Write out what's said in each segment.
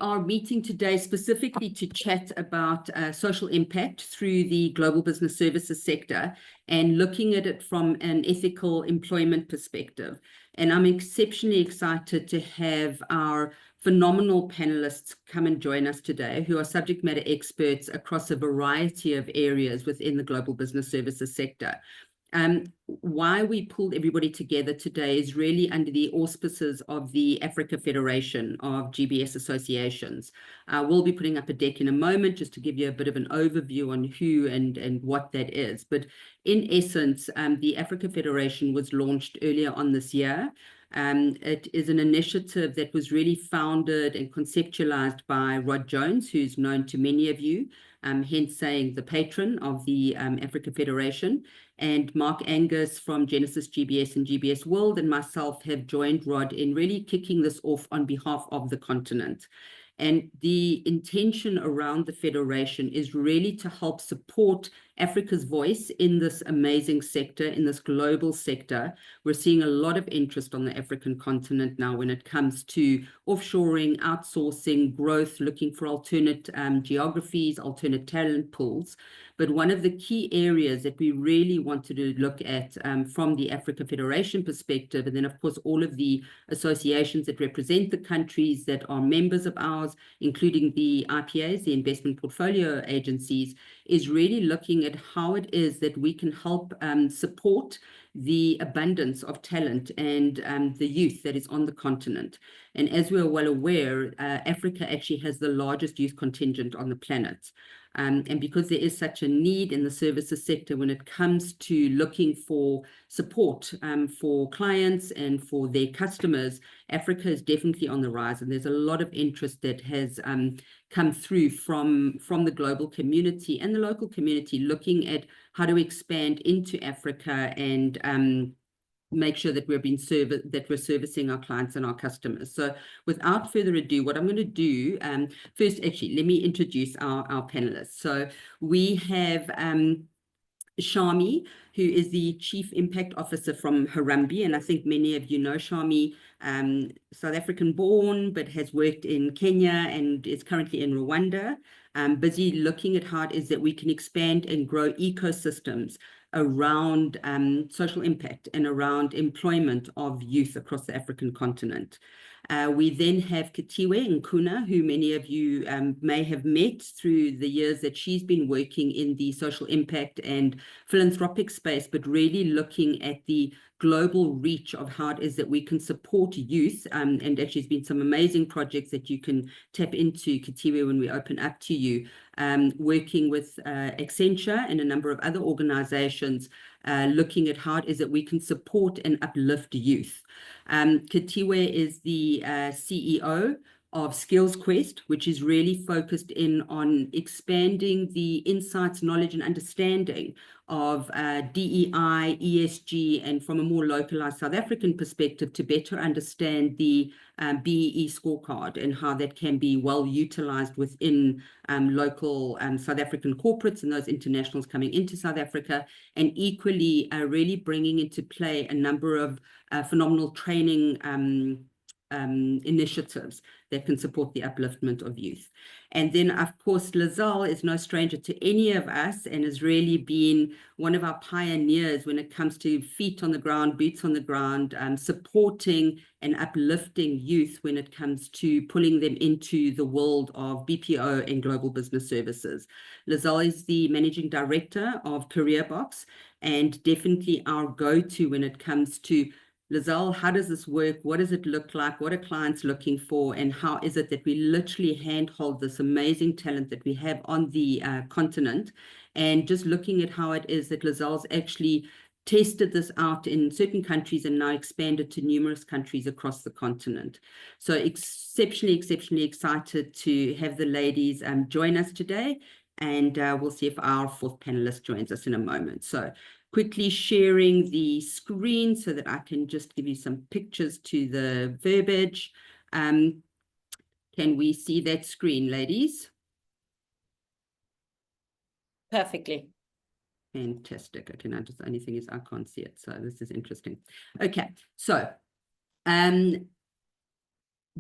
Are meeting today specifically to chat about social impact through the global business services sector and looking at it from an ethical employment perspective. And I'm exceptionally excited to have our phenomenal panelists come and join us today, who are subject matter experts across a variety of areas within the global business services sector. Why we pulled everybody together today is really under the auspices of the Africa Federation of GBS Associations. We'll be putting up a deck in a moment just to give you a bit of an overview on who and what that is. But in essence, the Africa Federation was launched earlier on this year. It is an initiative that was really founded and conceptualized by Rod Jones, who's known to many of you, hence saying the patron of the Africa Federation. And Mark Angus from Genesis GBS and GBS World and myself have joined Rod in really kicking this off on behalf of the continent. And the intention around the Federation is really to help support Africa's voice in this amazing sector, in this global sector. We're seeing a lot of interest on the African continent now when it comes to offshoring, outsourcing, growth, looking for alternate geographies, alternate talent pools. But one of the key areas that we really wanted to look at from the Africa Federation perspective, and then of course all of the associations that represent the countries that are members of ours, including the IPAs, the investment portfolio agencies, is really looking at how it is that we can help support the abundance of talent and the youth that is on the continent. And as we are well aware, Africa actually has the largest youth contingent on the planet. And because there is such a need in the services sector when it comes to looking for support for clients and for their customers, Africa is definitely on the rise. And there's a lot of interest that has come through from the global community and the local community looking at how to expand into Africa and make sure that we're servicing our clients and our customers. So without further ado, what I'm going to do, first, actually, let me introduce our panelists. So we have Sharmi, who is the Chief Impact Officer from Harambee, and I think many of you know Sharmi, South African born, but has worked in Kenya and is currently in Rwanda, busy looking at how it is that we can expand and grow ecosystems around social impact and around employment of youth across the African continent. We then have Khethiwe Nkuna, who many of you may have met through the years that she's been working in the social impact and philanthropic space, but really looking at the global reach of how it is that we can support youth. And actually, there's been some amazing projects that you can tap into, Khethiwe, when we open up to you, working with Accenture and a number of other organizations, looking at how it is that we can support and uplift youth. Khethiwe is the CEO of Skills Quest, which is really focused in on expanding the insights, knowledge, and understanding of DEI, ESG, and from a more localized South African perspective to better understand the BEE scorecard and how that can be well utilized within local South African corporates and those internationals coming into South Africa, and equally really bringing into play a number of phenomenal training initiatives that can support the upliftment of youth. And then, of course, Lizelle is no stranger to any of us and has really been one of our pioneers when it comes to feet on the ground, boots on the ground, supporting and uplifting youth when it comes to pulling them into the world of BPO and global business services. Lizelle is the managing director of CareerBox and definitely our go-to when it comes to Lizelle, how does this work? What does it look like? What are clients looking for? And how is it that we literally handhold this amazing talent that we have on the continent? And just looking at how it is that Lizelle's actually tested this out in certain countries and now expanded to numerous countries across the continent. So exceptionally excited to have the ladies join us today. And we'll see if our fourth panelist joins us in a moment. So quickly sharing the screen so that I can just give you some pictures to the verbiage. Can we see that screen, ladies? Perfectly. Fantastic. Okay, now just the only thing is I can't see it, so this is interesting. Okay, so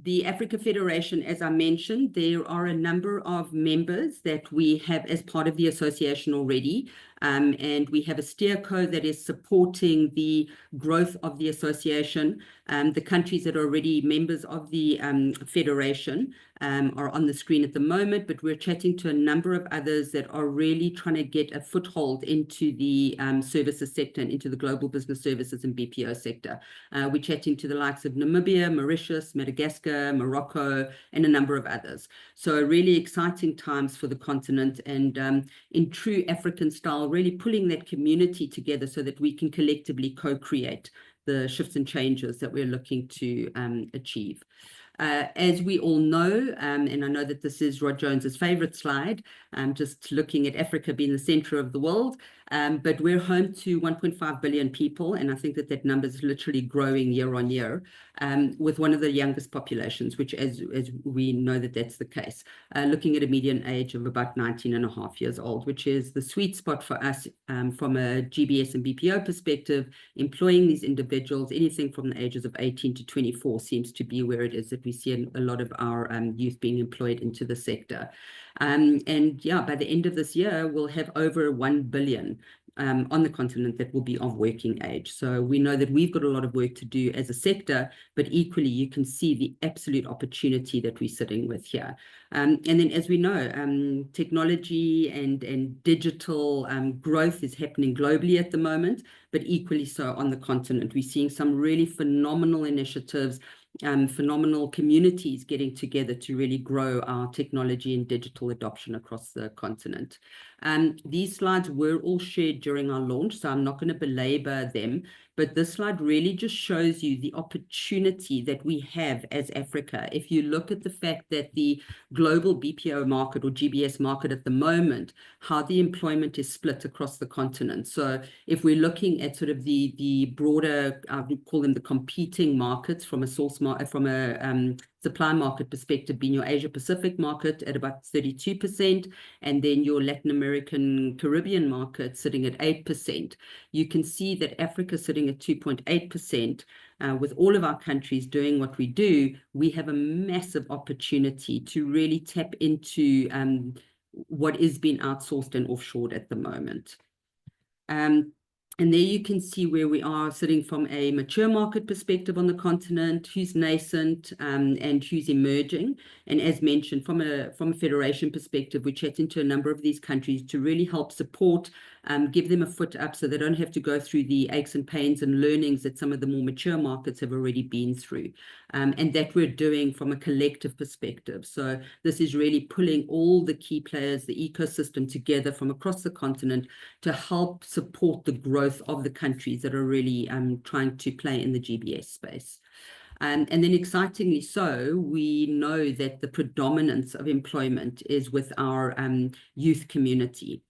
The Africa Federation, as I mentioned, there are a number of members that we have as part of the association already. And we have a steer code that is supporting the growth of the association. The countries that are already members of the federation are on the screen at the moment, but we're chatting to a number of others that are really trying to get a foothold into the services sector and into the global business services and BPO sector. We're chatting to the likes of Namibia, Mauritius, Madagascar, Morocco, and a number of others. So really exciting times for the continent, and in true African style, really pulling that community together so that we can collectively co-create the shifts and changes that we're looking to achieve. As we all know, and I know that this is Rod Jones's favorite slide, just looking at Africa being the center of the world, but we're home to 1.5 billion people, and I think that that number is literally growing year on year, with one of the youngest populations, which as we know that that's the case, looking at a median age of about 19.5 years old, which is the sweet spot for us from a GBS and BPO perspective. Employing these individuals, anything from the ages of 18 to 24 seems to be where it is that we see a lot of our youth being employed into the sector. And yeah, by the end of this year, we'll have over 1 billion on the continent that will be of working age. So we know that we've got a lot of work to do as a sector, but equally you can see the absolute opportunity that we're sitting with here. And then, as we know, technology and digital growth is happening globally at the moment, but equally so on the continent. We're seeing some really phenomenal initiatives, phenomenal communities getting together to really grow our technology and digital adoption across the continent. These slides were all shared during our launch, so I'm not going to belabor them, but this slide really just shows you the opportunity that we have as Africa. If you look at the fact that the global BPO market or GBS market at the moment, how the employment is split across the continent. So if we're looking at sort of the broader, I would call them the competing markets from a supply market perspective, being your Asia Pacific market at about 32%, and then your Latin American Caribbean market sitting at 8%. You can see that Africa sitting at 2.8%. With all of our countries doing what we do, we have a massive opportunity to really tap into what is being outsourced and offshored at the moment. And there you can see where we are sitting from a mature market perspective on the continent, who's nascent and who's emerging. And as mentioned, from a federation perspective, we're chatting to a number of these countries to really help support, give them a foot up so they don't have to go through the aches and pains and learnings that some of the more mature markets have already been through. And that we're doing from a collective perspective. So this is really pulling all the key players, the ecosystem together from across the continent to help support the growth of the countries that are really trying to play in the GBS space. And then excitingly so, we know that the predominance of employment is with our youth community.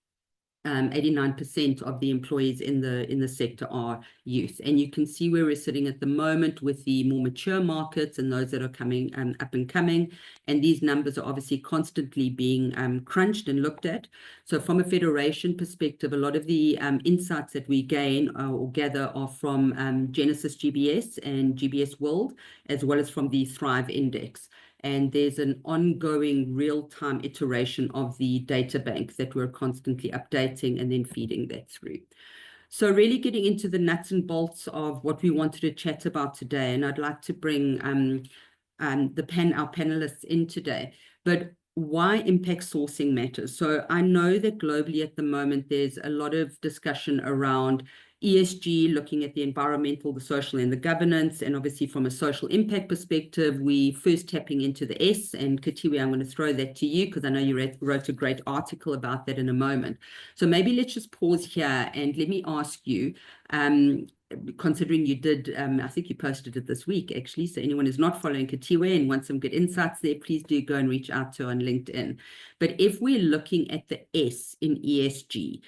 89% of the employees in the sector are youth, and you can see where we're sitting at the moment with the more mature markets and those that are coming up and coming, and these numbers are obviously constantly being crunched and looked at. So from a federation perspective, a lot of the insights that we gain or gather are from Genesis GBS and GBS World, as well as from the Thrive Index. And there's an ongoing real-time iteration of the data bank that we're constantly updating and then feeding that through. So really getting into the nuts and bolts of what we wanted to chat about today, and I'd like to bring our panelists in today. But why impact sourcing matters. So I know that globally at the moment, there's a lot of discussion around ESG, looking at the environmental, the social, and the governance. And obviously from a social impact perspective, we first tapping into the S. And Khethiwe, I'm going to throw that to you because I know you wrote a great article about that in a moment. So maybe let's just pause here and let me ask you, considering you did, I think you posted it this week actually, so anyone who's not following Khethiwe and wants some good insights there, please do go and reach out to her on LinkedIn. But if we're looking at the S in ESG,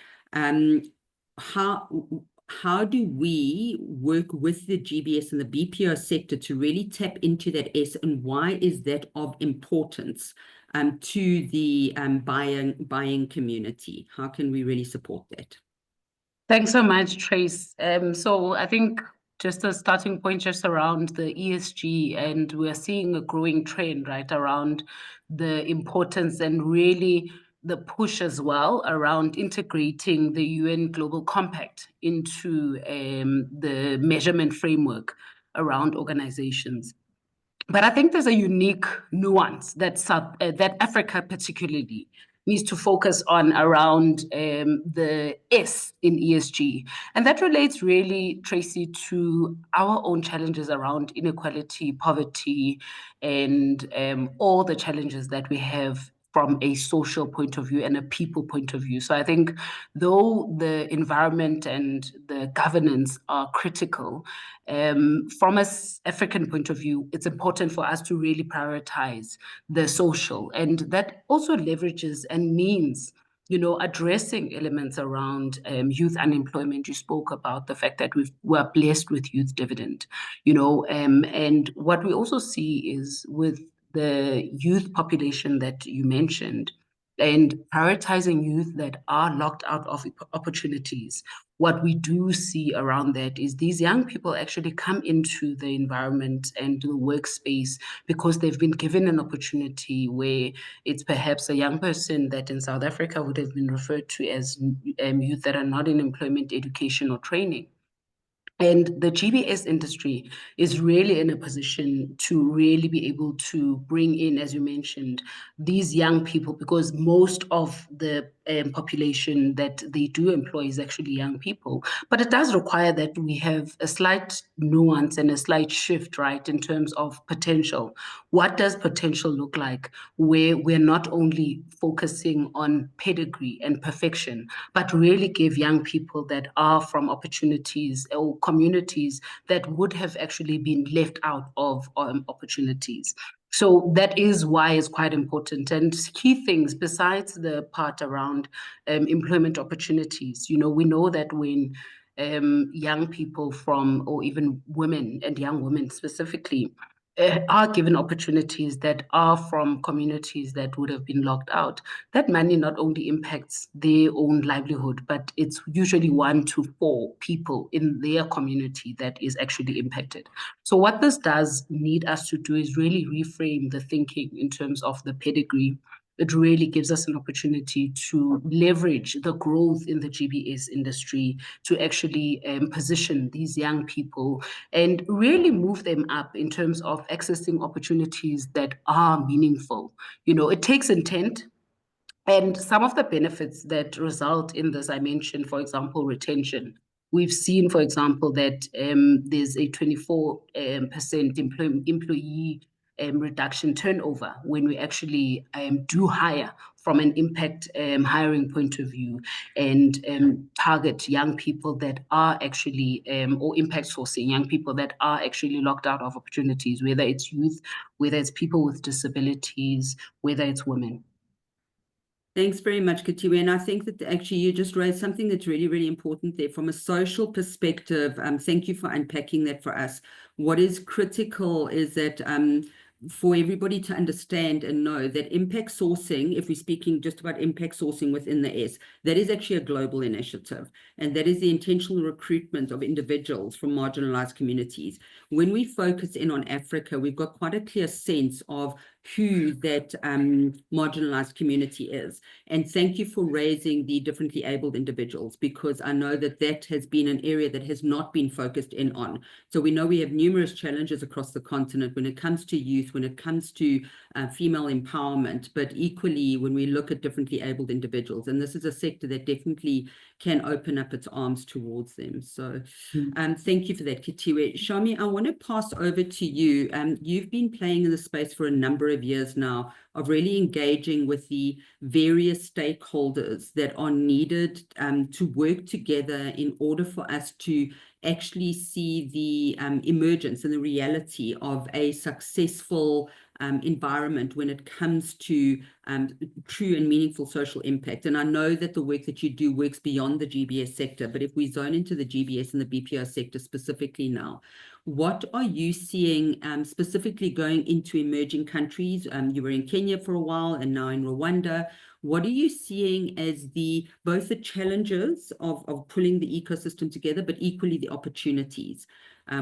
how do we work with the GBS and the BPO sector to really tap into that S, and why is that of importance to the buying community? How can we really support that? Thanks so much, Trace. So I think just a starting point just around the ESG, and we're seeing a growing trend, right, around the importance and really the push as well around integrating the UN Global Compact into the measurement framework around organizations. But I think there's a unique nuance that that Africa particularly needs to focus on around the S in ESG. And that relates really, Tracy, to our own challenges around inequality, poverty, and all the challenges that we have from a social point of view and a people point of view. So I think though the environment and the governance are critical, from an African point of view, it's important for us to really prioritize the social. And that also leverages and means, you know, addressing elements around youth unemployment. You spoke about the fact that we're blessed with youth dividend, you know, and what we also see is with the youth population that you mentioned, and prioritizing youth that are locked out of opportunities. What we do see around that is these young people actually come into the environment and the workspace because they've been given an opportunity where it's perhaps a young person that in South Africa would have been referred to as youth that are not in employment, education, or training. And the GBS industry is really in a position to really be able to bring in, as you mentioned, these young people, because most of the population that they do employ is actually young people. But it does require that we have a slight nuance and a slight shift, right, in terms of potential. What does potential look like where we're not only focusing on pedigree and perfection, but really give young people that are from opportunities or communities that would have actually been left out of opportunities. So that is why it's quite important. And key things besides the part around employment opportunities, you know, we know that when young people from, or even women and young women specifically, are given opportunities that are from communities that would have been locked out, that money not only impacts their own livelihood, but it's usually 1 to 4 people in their community that is actually impacted. So what this does need us to do is really reframe the thinking in terms of the pedigree. It really gives us an opportunity to leverage the growth in the GBS industry to actually position these young people and really move them up in terms of accessing opportunities that are meaningful. You know, it takes intent. And some of the benefits that result in this, I mentioned, for example, retention. We've seen, for example, that there's a 24% employee reduction turnover when we actually do hire from an impact hiring point of view and target young people that are actually, or impact sourcing young people that are actually locked out of opportunities, whether it's youth, whether it's people with disabilities, whether it's women. Thanks very much, Khethiwe. And I think that actually you just raised something that's really, really important there from a social perspective. Thank you for unpacking that for us. What is critical is that for everybody to understand and know that impact sourcing, if we're speaking just about impact sourcing within the S, that is actually a global initiative. And that is the intentional recruitment of individuals from marginalized communities. When we focus in on Africa, we've got quite a clear sense of who that marginalized community is. And thank you for raising the differently abled individuals, because I know that that has been an area that has not been focused in on. So we know we have numerous challenges across the continent when it comes to youth, when it comes to female empowerment, but equally when we look at differently abled individuals. And this is a sector that definitely can open up its arms towards them. So thank you for that, Khethiwe. Sharmi, I want to pass over to you. You've been playing in the space for a number of years now of really engaging with the various stakeholders that are needed to work together in order for us to actually see the emergence and the reality of a successful environment when it comes to true and meaningful social impact. And I know that the work that you do works beyond the GBS sector, but if we zone into the GBS and the BPO sector specifically now, what are you seeing specifically going into emerging countries? You were in Kenya for a while and now in Rwanda. What are you seeing as both the challenges of pulling the ecosystem together, but equally the opportunities?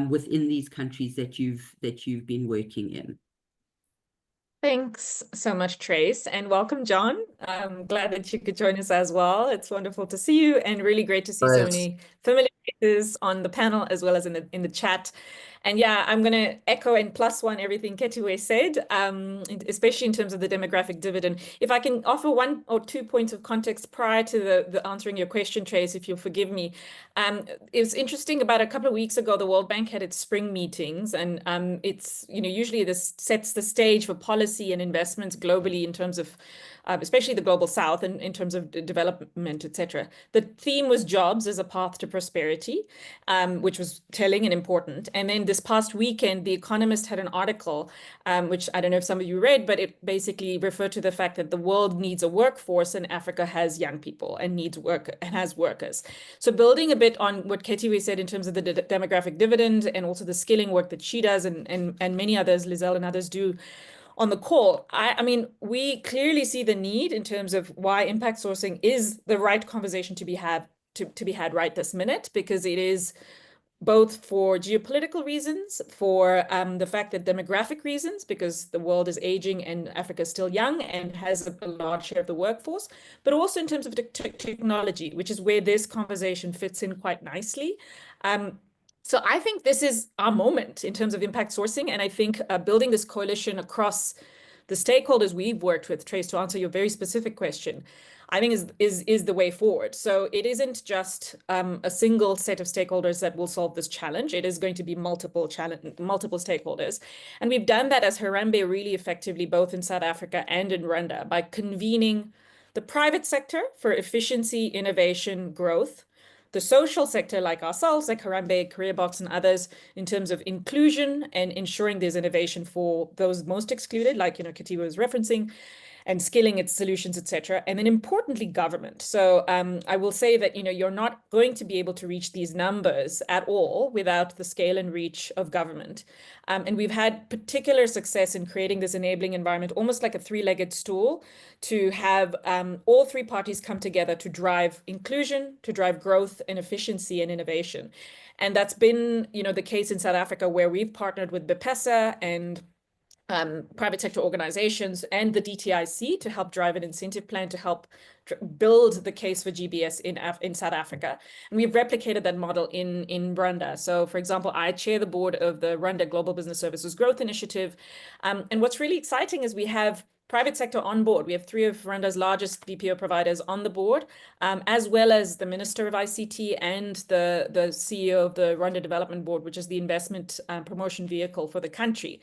within these countries that you've been working in. Thanks so much, Trace, and welcome, John. I'm glad that you could join us as well. It's wonderful to see you, and really great to see so many familiar faces on the panel as well as in the chat. And yeah, I'm going to echo and plus one everything Khethiwe said, especially in terms of the demographic dividend. If I can offer 1 or 2 points of context prior to the answering your question, Trace, if you'll forgive me. It was interesting, about a couple of weeks ago, the World Bank had its spring meetings, and it's, usually this sets the stage for policy and investments globally in terms of especially the global south and in terms of development, etc. The theme was jobs as a path to prosperity, which was telling and important. And then this past weekend, The Economist had an article, which I don't know if some of you read, but it basically referred to the fact that the world needs a workforce and Africa has young people and needs work and has workers. So building a bit on what Khethiwe said in terms of the demographic dividend and also the skilling work that she does and many others, Lizelle and others do on the call, I mean, we clearly see the need in terms of why impact sourcing is the right conversation to be had right this minute, because it is both for geopolitical reasons, for the fact that demographic reasons, because the world is aging and Africa is still young and has a large share of the workforce, but also in terms of technology, which is where this conversation fits in quite nicely. So I think this is our moment in terms of impact sourcing. And I think building this coalition across the stakeholders we've worked with, Trace, to answer your very specific question, I think is the way forward. So it isn't just a single set of stakeholders that will solve this challenge. It is going to be multiple stakeholders. And we've done that as Harambee really effectively, both in South Africa and in Rwanda, by convening the private sector for efficiency, innovation, growth, the social sector like ourselves, like Harambee, CareerBox, and others, in terms of inclusion and ensuring there's innovation for those most excluded, like Khethiwe was referencing, and skilling its solutions, etc. And then importantly, government. So I will say that you're not going to be able to reach these numbers at all without the scale and reach of government. And we've had particular success in creating this enabling environment, almost like a three-legged stool, to have all three parties come together to drive inclusion, to drive growth and efficiency and innovation. And that's been the case in South Africa, where we've partnered with BPESA and private sector organizations and the DTIC to help drive an incentive plan to help build the case for GBS in South Africa. And we've replicated that model in Rwanda. So for example, I chair the board of the Rwanda Global Business Services Growth Initiative. And what's really exciting is we have private sector on board. We have 3 of Rwanda's largest BPO providers on the board, as well as the Minister of ICT and the CEO of the Rwanda Development Board, which is the investment promotion vehicle for the country.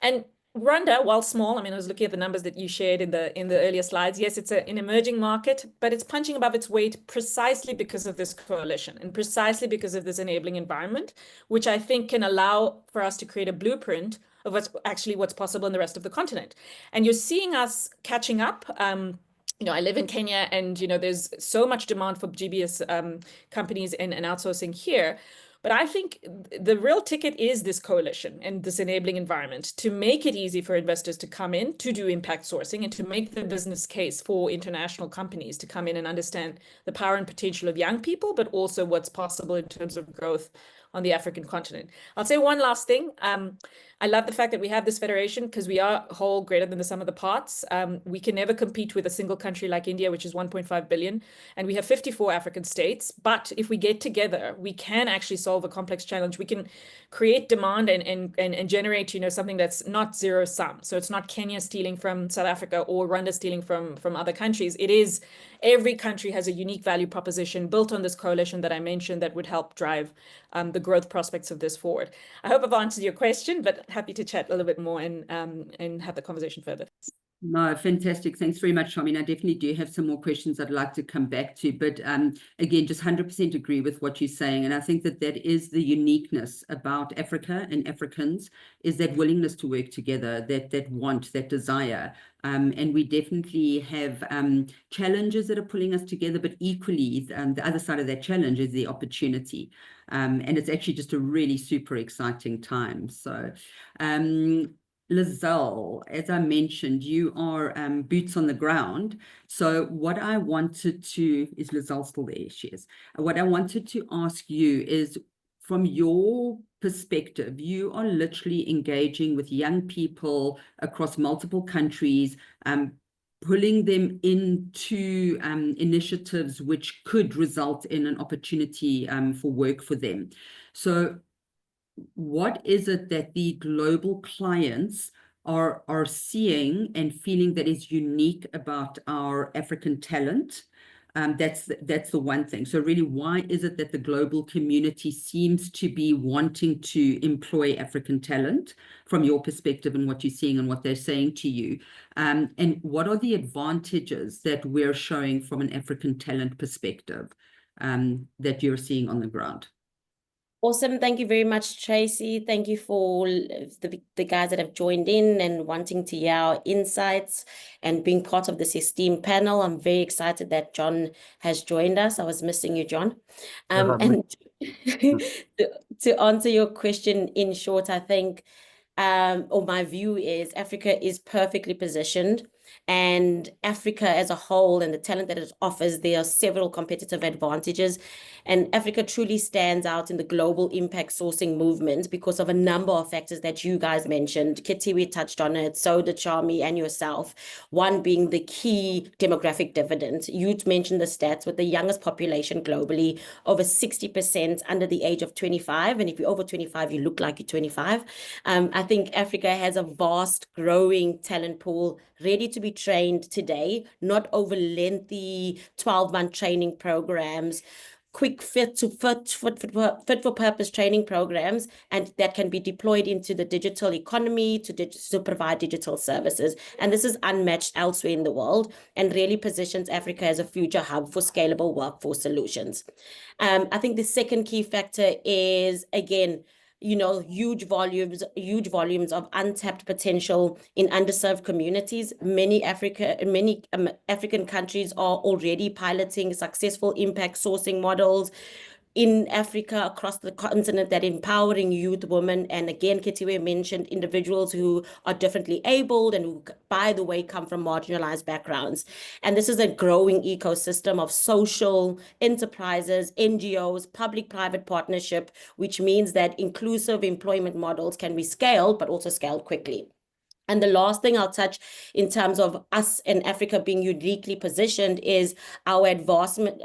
And Rwanda, while small, I mean, I was looking at the numbers that you shared in the earlier slides. Yes, it's an emerging market, but it's punching above its weight precisely because of this coalition and precisely because of this enabling environment, which I think can allow for us to create a blueprint of what's possible in the rest of the continent. And you're seeing us catching up. I live in Kenya, and there's so much demand for GBS companies and outsourcing here. But I think the real ticket is this coalition and this enabling environment to make it easy for investors to come in to do impact sourcing and to make the business case for international companies to come in and understand the power and potential of young people, but also what's possible in terms of growth on the African continent. I'll say one last thing. I love the fact that we have this federation because we are whole, greater than the sum of the parts. We can never compete with a single country like India, which is 1.5 billion, and we have 54 African states. But if we get together, we can actually solve a complex challenge. We can create demand and generate, something that's not zero sum. So it's not Kenya stealing from South Africa or Rwanda stealing from other countries. It is every country has a unique value proposition built on this coalition that I mentioned that would help drive the growth prospects of this forward. I hope I've answered your question, but happy to chat a little bit more and have the conversation further. No, fantastic. Thanks very much, Sharmi. I definitely do have some more questions I'd like to come back to, but again, just 100% agree with what you're saying. And I think that is the uniqueness about Africa and Africans, is that willingness to work together, that want, that desire. And we definitely have challenges that are pulling us together, but equally the other side of that challenge is the opportunity. And it's actually just a really super exciting time. So Lizelle, as I mentioned, you are boots on the ground. So what I wanted to, is Lizelle still there? She is. What I wanted to ask you is, from your perspective, you are literally engaging with young people across multiple countries, pulling them into initiatives which could result in an opportunity for work for them. So what is it that the global clients are seeing and feeling that is unique about our African talent? That's the one thing. So really, why is it that the global community seems to be wanting to employ African talent from your perspective and what you're seeing and what they're saying to you? And what are the advantages that we're showing from an African talent perspective that you're seeing on the ground? Awesome. Thank you very much, Tracy. Thank you for the guys that have joined in and wanting to hear our insights and being part of this esteemed panel. I'm very excited that John has joined us. I was missing you, John. And to answer your question in short, I think, or my view is Africa is perfectly positioned, and Africa as a whole and the talent that it offers, there are several competitive advantages. And Africa truly stands out in the global impact sourcing movement because of a number of factors that you guys mentioned. Khethiwe touched on it, so did Sharmi and yourself. One being the key demographic dividend. You mentioned the stats with the youngest population globally, over 60% under the age of 25. And if you're over 25, you look like you're 25. I think Africa has a vast growing talent pool ready to be trained today, not over lengthy 12-month training programs, quick fit for purpose training programs, and that can be deployed into the digital economy to provide digital services. And this is unmatched elsewhere in the world and really positions Africa as a future hub for scalable workforce solutions. I think the second key factor is, again, huge volumes of untapped potential in underserved communities. Many African countries are already piloting successful impact sourcing models in Africa, across the continent, that empowering youth, women, and again, Khethiwe mentioned individuals who are differently abled and who, by the way, come from marginalized backgrounds. And this is a growing ecosystem of social enterprises, NGOs, public-private partnership, which means that inclusive employment models can be scaled, but also scaled quickly. And the last thing I'll touch in terms of us in Africa being uniquely positioned is our advancements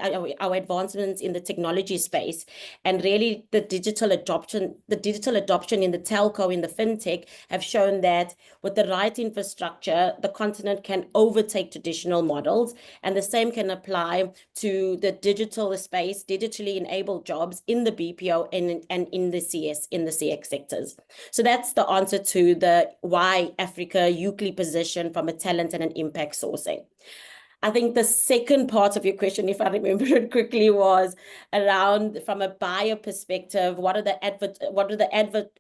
in the technology space, and really the digital adoption in the telco, in the fintech, have shown that with the right infrastructure, the continent can overtake traditional models, and the same can apply to the digital space, digitally enabled jobs in the BPO and in the CX sectors. So that's the answer to the why Africa uniquely positioned from a talent and an impact sourcing. I think the second part of your question, if I remember it quickly, was around, from a buyer perspective, what are the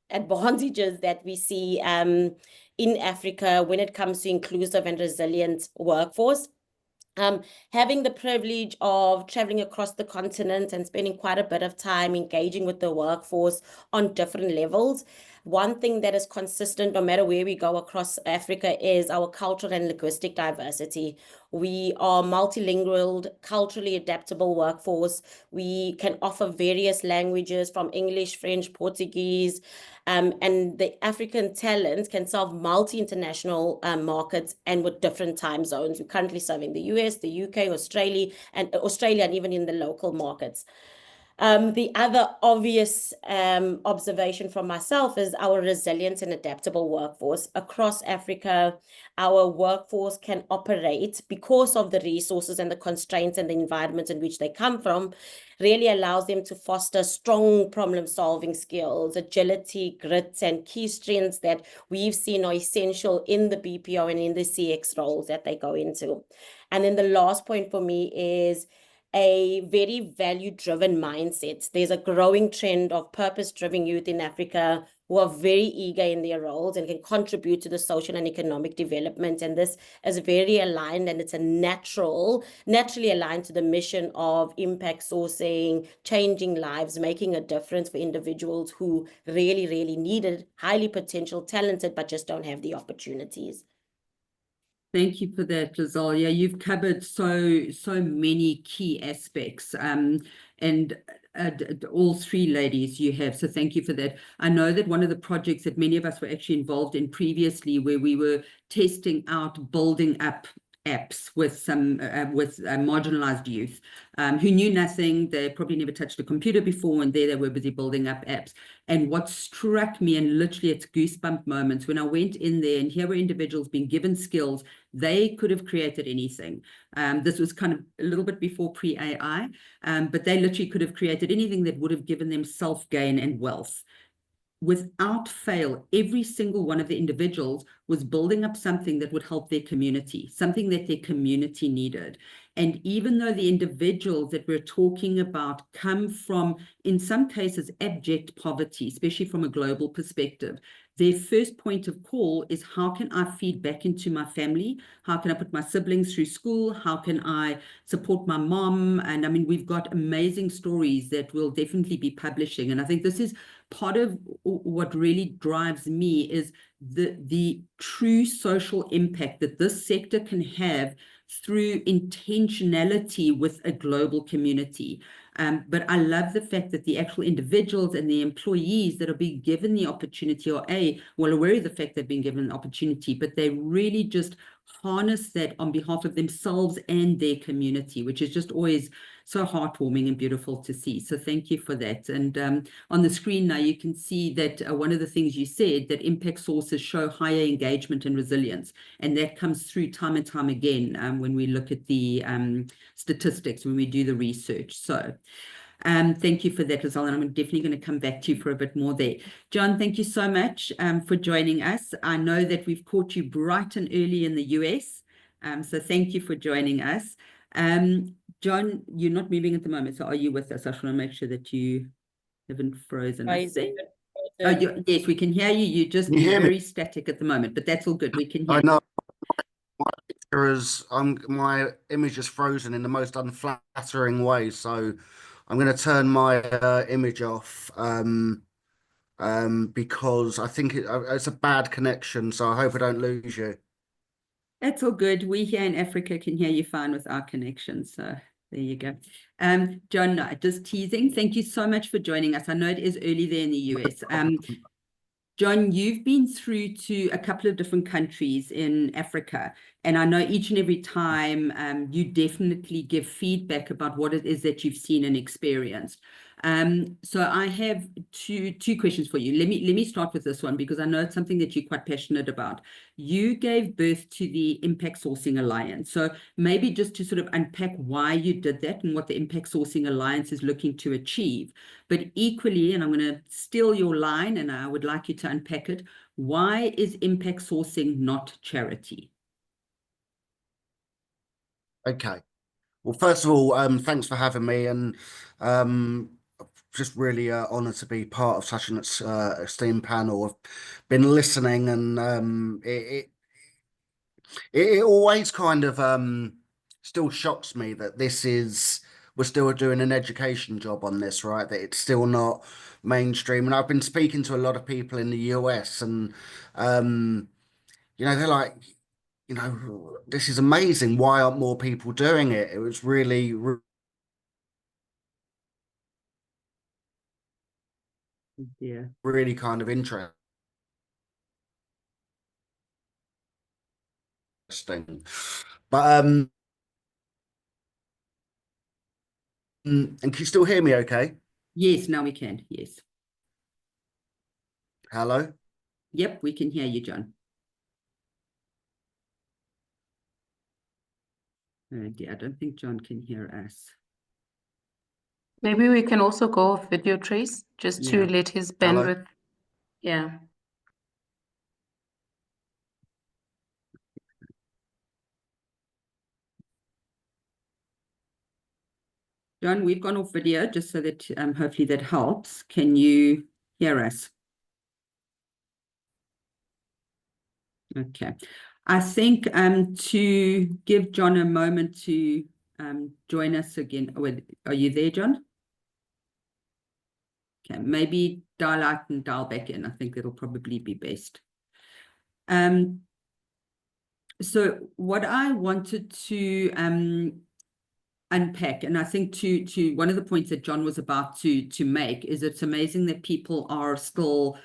advantages that we see in Africa when it comes to inclusive and resilient workforce? Having the privilege of traveling across the continent and spending quite a bit of time engaging with the workforce on different levels, one thing that is consistent no matter where we go across Africa is our cultural and linguistic diversity. We are multilingual, culturally adaptable workforce. We can offer various languages from English, French, Portuguese, and the African talent can serve multi-international markets and with different time zones. We're currently serving the US, the UK, Australia, and even in the local markets. The other obvious observation from myself is our resilient and adaptable workforce. Across Africa, our workforce can operate, because of the resources and the constraints and the environment in which they come from, really allows them to foster strong problem-solving skills, agility, grit, and key strengths that we've seen are essential in the BPO and in the CX roles that they go into. And then the last point for me is a very value-driven mindset. There's a growing trend of purpose-driven youth in Africa who are very eager in their roles and can contribute to the social and economic development. And this is very aligned, and it's a naturally aligned to the mission of impact sourcing, changing lives, making a difference for individuals who really, really need it, highly potential, talented, but just don't have the opportunities. Thank you for that, Lizelle. Yeah, you've covered so many key aspects. And all three ladies you have, so thank you for that. I know that one of the projects that many of us were actually involved in previously, where we were testing out building up apps with some marginalized youth who knew nothing. They probably never touched a computer before, and there they were busy building up apps. And what struck me, and literally it's goosebump moments, when I went in there, and here were individuals being given skills, they could have created anything. This was kind of a little bit before pre-AI, but they literally could have created anything that would have given them self-gain and wealth. Without fail, every single one of the individuals was building up something that would help their community, something that their community needed. And even though the individuals that we're talking about come from, in some cases, abject poverty, especially from a global perspective, their first point of call is, how can I feed back into my family? How can I put my siblings through school? How can I support my mom? And I mean, we've got amazing stories that we'll definitely be publishing. And I think this is part of what really drives me, is the true social impact that this sector can have through intentionality with a global community. But I love the fact that the actual individuals and the employees that are being given the opportunity are well aware of the fact they've been given an opportunity, but they really just harness that on behalf of themselves and their community, which is just always so heartwarming and beautiful to see. So thank you for that. And on the screen now, you can see that one of the things you said, that impact sources show higher engagement and resilience. And that comes through time and time again when we look at the statistics, when we do the research. So thank you for that, Lizelle, and I'm definitely going to come back to you for a bit more there. John, thank you so much for joining us. I know that we've caught you bright and early in the US, so thank you for joining us. John, you're not moving at the moment, so are you with us? I just want to make sure that you haven't frozen. Yes, we can hear you. You're just very static at the moment, but that's all good. We can hear I know. you. My image is frozen in the most unflattering way, so I'm going to turn my image off because I think it's a bad connection, so I hope I don't lose you. That's all good. We here in Africa can hear you fine with our connection, so there you go. John, no, just teasing. Thank you so much for joining us. I know it is early there in the US. John, you've been through to a couple of different countries in Africa, and I know each and every time you definitely give feedback about what it is that you've seen and experienced. So I have two questions for you. Let me start with this one, because I know it's something that you're quite passionate about. You gave birth to the Impact Sourcing Alliance. So maybe just to sort of unpack why you did that and what the Impact Sourcing Alliance is looking to achieve. But equally, and I'm going to steal your line and I would like you to unpack it, why is impact sourcing not charity? Okay. Well, first of all, thanks for having me, and just really honoured to be part of such an esteemed panel. I've been listening, and it always kind of still shocks me that we're still doing an education job on this, right? That it's still not mainstream. And I've been speaking to a lot of people in the US, and they're like, this is amazing. Why aren't more people doing it? It was really really kind of interesting. But and can you still hear me okay? Yes, now we can. Yes. Hello? Yep, we can hear you, John. Oh dear, I don't think John can hear us. Maybe we can also go off video, Trace, just to let his bandwidth. Yeah. John, we've gone off video just so that hopefully that helps. Can you hear us? Okay. I think to give John a moment to join us again. Are you there, John? Okay, maybe dial out and dial back in. I think that'll probably be best. So what I wanted to unpack. And I think to one of the points that John was about to make is it's amazing that people are still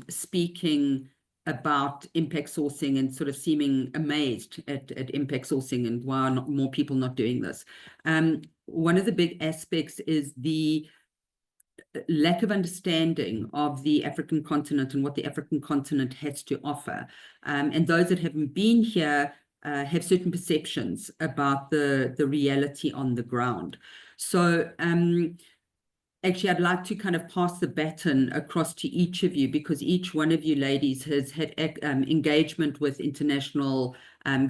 speaking about impact sourcing and sort of seeming amazed at impact sourcing and why are not more people not doing this. One of the big aspects is the lack of understanding of the African continent and what the African continent has to offer. And those that haven't been here have certain perceptions about the reality on the ground. So actually, I'd like to kind of pass the baton across to each of you, because each one of you ladies has had engagement with international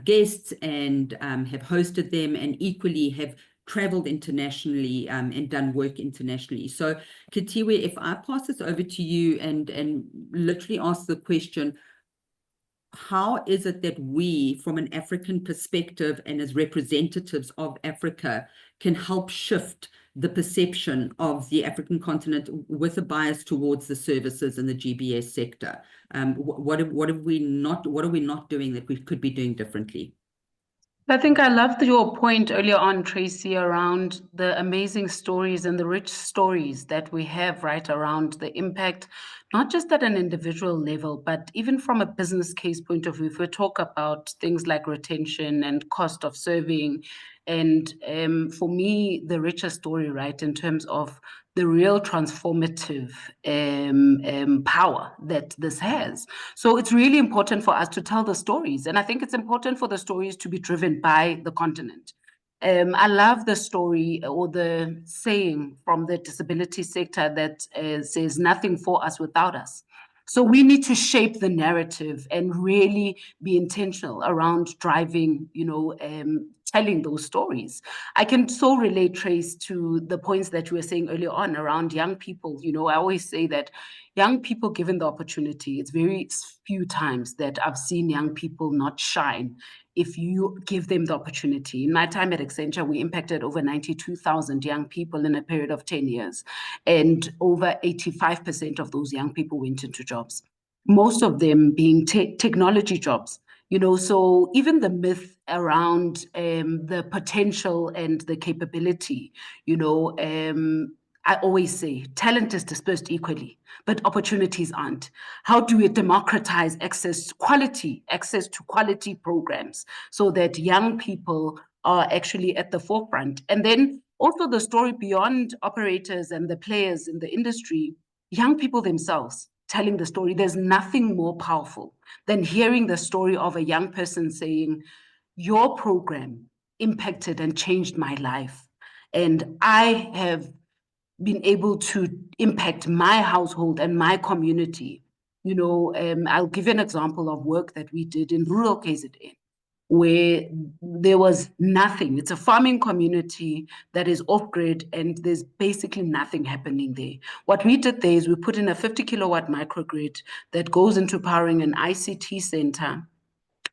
guests and have hosted them, and equally have traveled internationally and done work internationally. So Khethiwe, if I pass this over to you and literally ask the question, how is it that we, from an African perspective and as representatives of Africa, can help shift the perception of the African continent with a bias towards the services and the GBS sector? What are we not doing that we could be doing differently? I think I loved your point earlier on, Traci, around the amazing stories and the rich stories that we have right around the impact, not just at an individual level, but even from a business case point of view. If we talk about things like retention and cost of serving, and for me, the richer story, right, in terms of the real transformative power that this has. So it's really important for us to tell the stories. And I think it's important for the stories to be driven by the continent. I love the story or the saying from the disability sector that says nothing for us without us. So we need to shape the narrative and really be intentional around driving, telling those stories. I can so relate, Trace, to the points that you were saying earlier on around young people. I always say that young people, given the opportunity, it's very few times that I've seen young people not shine if you give them the opportunity. In my time at Accenture, we impacted over 92,000 young people in a period of 10 years. And over 85% of those young people went into jobs, most of them being technology jobs. So even the myth around the potential and the capability, I always say talent is dispersed equally, but opportunities aren't. How do we democratize access to quality programs so that young people are actually at the forefront? And then also the story beyond operators and the players in the industry, young people themselves telling the story. There's nothing more powerful than hearing the story of a young person saying, your program impacted and changed my life. And I have been able to impact my household and my community. I'll give you an example of work that we did in rural KZN, where there was nothing. It's a farming community that is off-grid, and there's basically nothing happening there. What we did there is we put in a 50 kilowatt microgrid that goes into powering an ICT center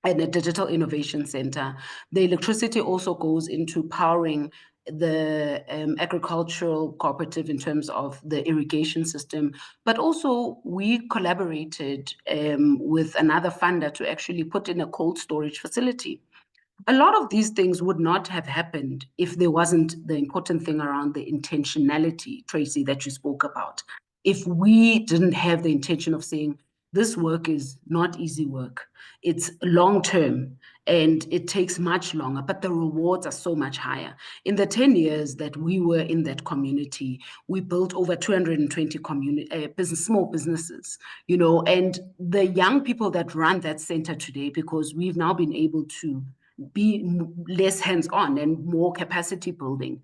and a digital innovation center. The electricity also goes into powering the agricultural cooperative in terms of the irrigation system, but also we collaborated with another funder to actually put in a cold storage facility. A lot of these things would not have happened if there wasn't the important thing around the intentionality, Traci, that you spoke about. If we didn't have the intention of saying, this work is not easy work, it's long-term, and it takes much longer, but the rewards are so much higher. In the 10 years that we were in that community, we built over 220 small businesses, and the young people that run that center today, because we've now been able to be less hands-on and more capacity building,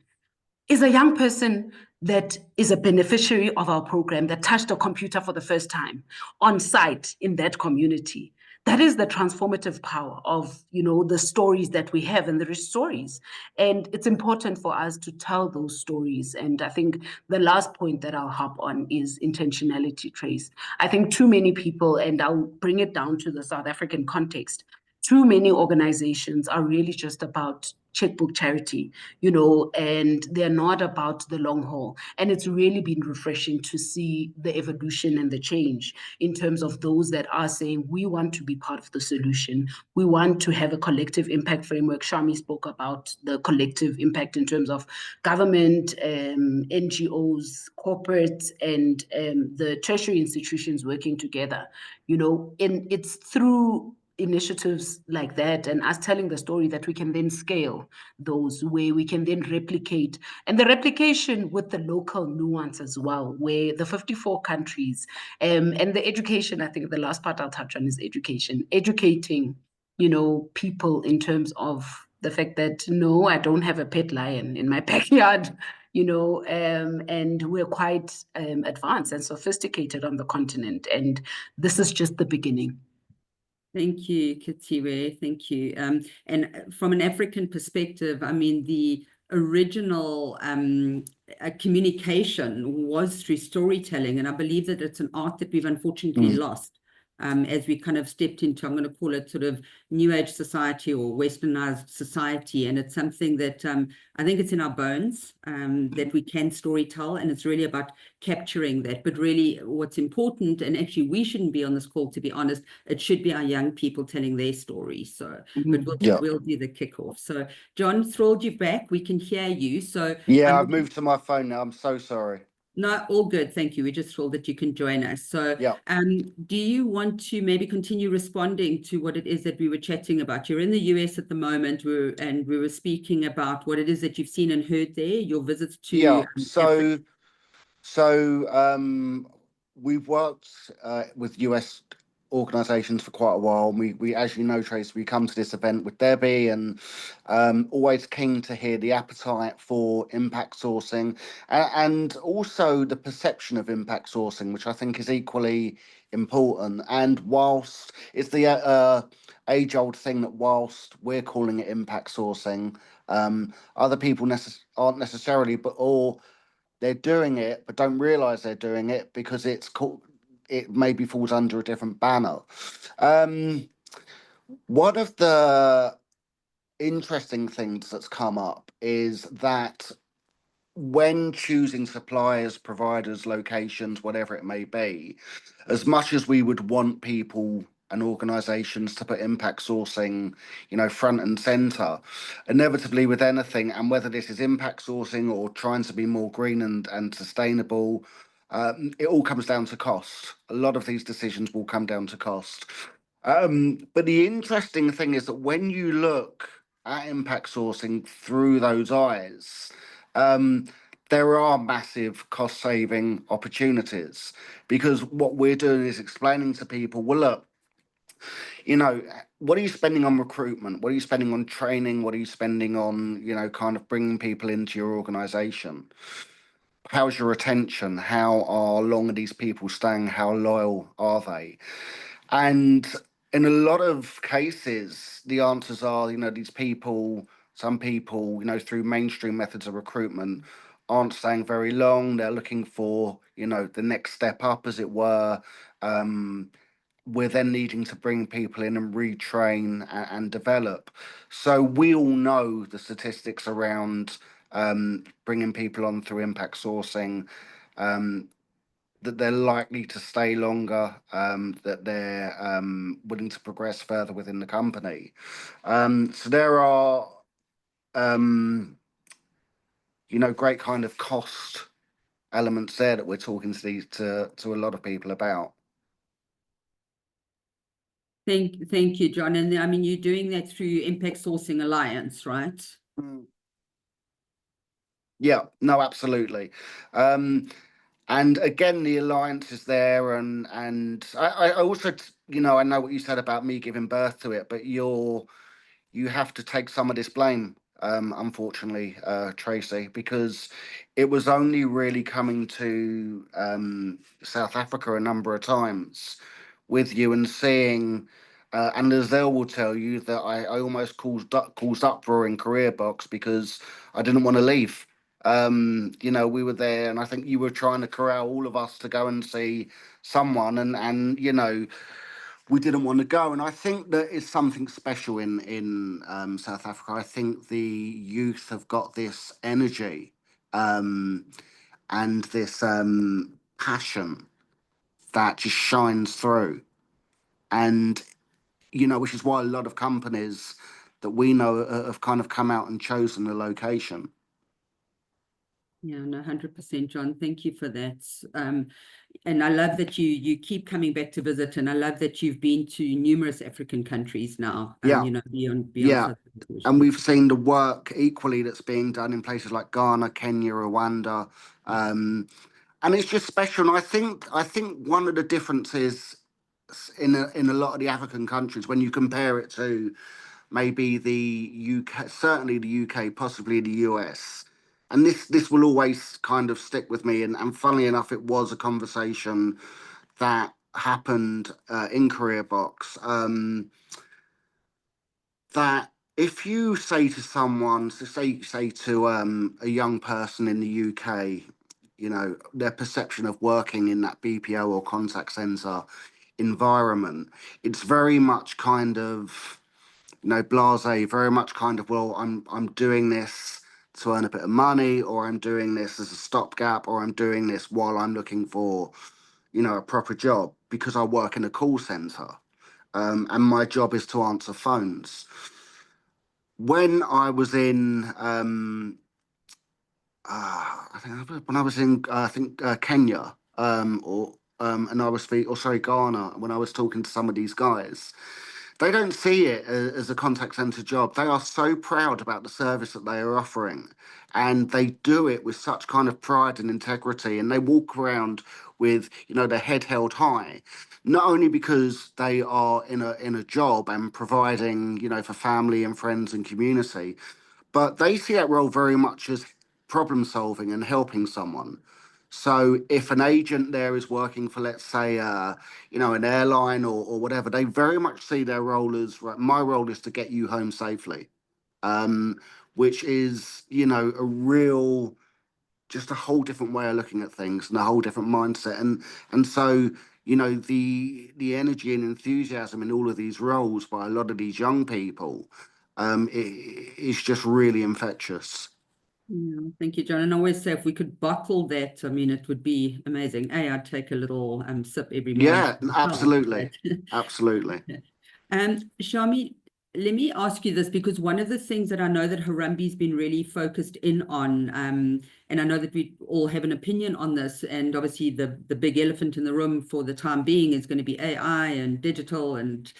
is a young person that is a beneficiary of our program that touched a computer for the first time on site in that community. That is the transformative power of, the stories that we have, and there is stories. And it's important for us to tell those stories. And I think the last point that I'll hop on is intentionality, Trace. I think too many people, and I'll bring it down to the South African context, too many organizations are really just about checkbook charity, and they're not about the long haul. And it's really been refreshing to see the evolution and the change in terms of those that are saying, we want to be part of the solution. We want to have a collective impact framework. Sharmi spoke about the collective impact in terms of government, NGOs, corporates, and the tertiary institutions working together. And it's through initiatives like that and us telling the story that we can then scale those, where we can then replicate, and the replication with the local nuance as well, where the 54 countries and the education, I think the last part I'll touch on is educating people in terms of the fact that no, I don't have a pet lion in my backyard, and we're quite advanced and sophisticated on the continent, and this is just the beginning. Thank you, Khethiwe. Thank you. And from an African perspective, I mean, the original communication was through storytelling, and I believe that it's an art that we've unfortunately lost as we kind of stepped into, I'm going to call it sort of new age society or westernized society. And it's something that I think it's in our bones that we can storytell, and it's really about capturing that. But really what's important, and actually we shouldn't be on this call, to be honest, it should be our young people telling their story. So, but we'll do the kickoff. So John, thrilled you're back. We can hear you. So yeah, I've moved to my phone now. I'm so sorry. No, all good. Thank you. We're just thrilled that you can join us. So, yeah. Do you want to maybe continue responding to what it is that we were chatting about? You're in the US at the moment, and we were speaking about what it is that you've seen and heard there, your visits to Africa. So we've worked with US organizations for quite a while. We as you know, Trace, we come to this event with Debbie, and always keen to hear the appetite for impact sourcing and also the perception of impact sourcing, which I think is equally important. And whilst it's the age-old thing that whilst we're calling it impact sourcing, other people aren't necessarily, or they're doing it but don't realize they're doing it because it maybe falls under a different banner. One of the interesting things that's come up is that when choosing suppliers, providers, locations, whatever it may be, as much as we would want people and organizations to put impact sourcing, front and center, inevitably with anything, and whether this is impact sourcing or trying to be more green and sustainable, it all comes down to cost. A lot of these decisions will come down to cost. But the interesting thing is that when you look at impact sourcing through those eyes, there are massive cost saving opportunities, because what we're doing is explaining to people, well, look, what are you spending on recruitment? What are you spending on training? What are you spending on, kind of bringing people into your organization? How's your retention? How long are these people staying? How loyal are they? And in a lot of cases, the answers are, some people, through mainstream methods of recruitment aren't staying very long. They're looking for, the next step up, as it were. We're then needing to bring people in and retrain and develop. So we all know the statistics around bringing people on through impact sourcing, that they're likely to stay longer, that they're willing to progress further within the company. So there are, great kind of cost elements there that we're talking to a lot of people about. Thank you, John. And I mean, you're doing that through Impact Sourcing Alliance, right? Yeah, no, absolutely. And again, the alliance is there, and I also, I know what you said about me giving birth to it, but you have to take some of this blame, unfortunately, Tracy, because it was only really coming to South Africa a number of times with you and seeing, and Lizelle will tell you that I almost caused uproar in CareerBox because I didn't want to leave. We were there, and I think you were trying to corral all of us to go and see someone, and we didn't want to go. And I think that is something special in South Africa. I think the youth have got this energy and this passion that just shines through. And, you know, which is why a lot of companies that we know have kind of come out and chosen the location. Yeah, no, 100%, John. Thank you for that. And I love that you keep coming back to visit, and I love that you've been to numerous African countries now. Yeah. You know, beyond Yeah. South Africa. And we've seen the work equally that's being done in places like Ghana, Kenya, Rwanda. And it's just special. And I think one of the differences in a lot of the African countries, when you compare it to maybe the UK, certainly the UK, possibly the US, and this will always kind of stick with me. And funnily enough, it was a conversation that happened in CareerBox. That if you say to someone, so say to a young person in the UK, you know, their perception of working in that BPO or contact center environment, it's very much kind of, you know, blasé, very much kind of, well, I'm doing this to earn a bit of money, or I'm doing this as a stopgap, or I'm doing this while I'm looking for, you know, a proper job because I work in a call center. And my job is to answer phones. When I was in, I think when I was in, Kenya, and I was, Ghana, when I was talking to some of these guys, they don't see it as a contact center job. They are so proud about the service that they are offering, and they do it with such kind of pride and integrity, and they walk around with, you know, their head held high, not only because they are in a job and providing, you know, for family and friends and community, but they see that role very much as problem solving and helping someone. So if an agent there is working for, let's say, you know, an airline or whatever, they very much see their role as, right, my role is to get you home safely, which is, you know, just a whole different way of looking at things and a whole different mindset. And so, you know, the energy and enthusiasm in all of these roles by a lot of these young people, is just really infectious. Yeah, thank you, John. And I always say if we could bottle that, I mean, it would be amazing. I'd take a little sip every morning. Yeah, absolutely. Absolutely. Sharmi, let me ask you this, because one of the things that I know that Harambee's been really focused in on, and I know that we all have an opinion on this, and obviously the big elephant in the room for the time being is going to be AI and digital, and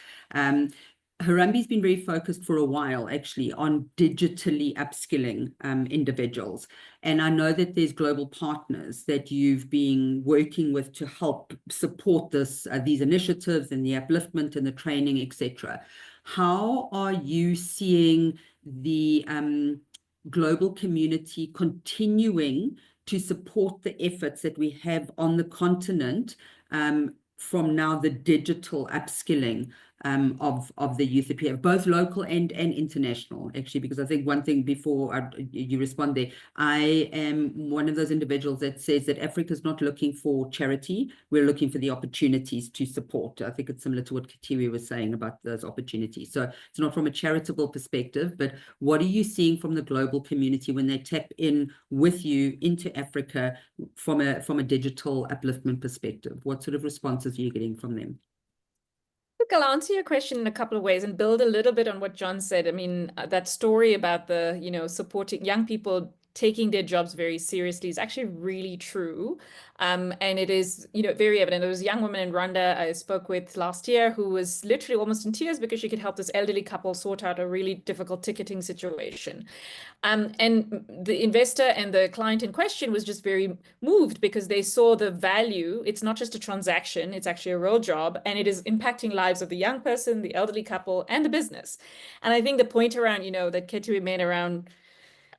Harambee's been very focused for a while, actually, on digitally upskilling individuals. And I know that there's global partners that you've been working with to help support this, these initiatives and the upliftment and the training, etc. How are you seeing the global community continuing to support the efforts that we have on the continent from now the digital upskilling of the youth that we have, both local and international, actually? Because I think one thing before you respond there, I am one of those individuals that says that Africa is not looking for charity. We're looking for the opportunities to support. I think it's similar to what Khethiwe was saying about those opportunities. So it's not from a charitable perspective, but what are you seeing from the global community when they tap in with you into Africa from a digital upliftment perspective? What sort of responses are you getting from them? Look, I'll answer your question in a couple of ways and build a little bit on what John said. I mean, that story about the, you know, supporting young people taking their jobs very seriously is actually really true. And it is, you know, very evident. There was a young woman in Rwanda I spoke with last year who was literally almost in tears because she could help this elderly couple sort out a really difficult ticketing situation. And the investor and the client in question was just very moved because they saw the value. It's not just a transaction, it's actually a real job, and it is impacting lives of the young person, the elderly couple, and the business. And I think the point around, you know, that Khethiwe made around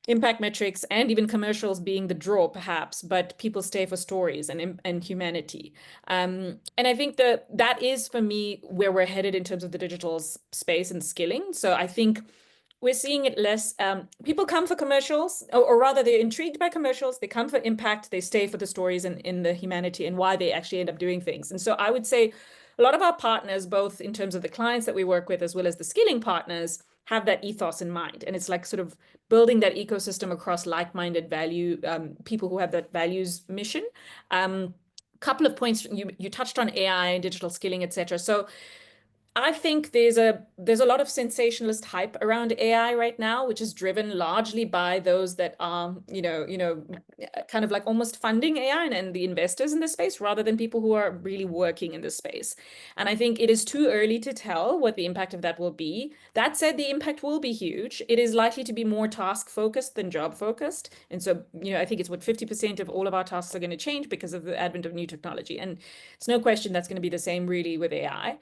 impact metrics and even commercials being the draw, perhaps, but people stay for stories and humanity. And I think that is, for me, where we're headed in terms of the digital space and skilling. So I think we're seeing it less. People come for commercials, or rather they're intrigued by commercials, they come for impact, they stay for the stories and in the humanity and why they actually end up doing things. And so I would say a lot of our partners, both in terms of the clients that we work with, as well as the skilling partners, have that ethos in mind. And it's like sort of building that ecosystem across like-minded value, people who have that values mission. Couple of points, you touched on AI and digital skilling, etc. So I think there's a lot of sensationalist hype around AI right now, which is driven largely by those that are, kind of like almost funding AI and the investors in this space, rather than people who are really working in this space. And I think it is too early to tell what the impact of that will be. That said, the impact will be huge. It is likely to be more task focused than job focused. And so, I think it's what 50% of all of our tasks are going to change because of the advent of new technology. And it's no question that's going to be the same really with AI.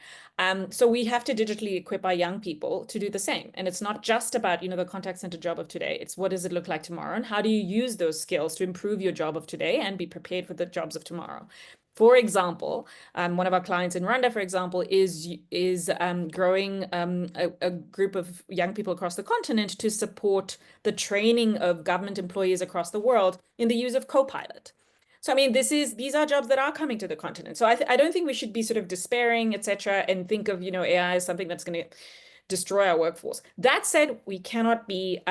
So we have to digitally equip our young people to do the same. And it's not just about, the contact center job of today. It's what does it look like tomorrow? And how do you use those skills to improve your job of today and be prepared for the jobs of tomorrow? For example, one of our clients in Rwanda, for example, is growing a group of young people across the continent to support the training of government employees across the world in the use of Copilot. So, I mean, these are jobs that are coming to the continent. So I don't think we should be sort of despairing, etc., and think of, AI as something that's going to destroy our workforce. That said, we cannot be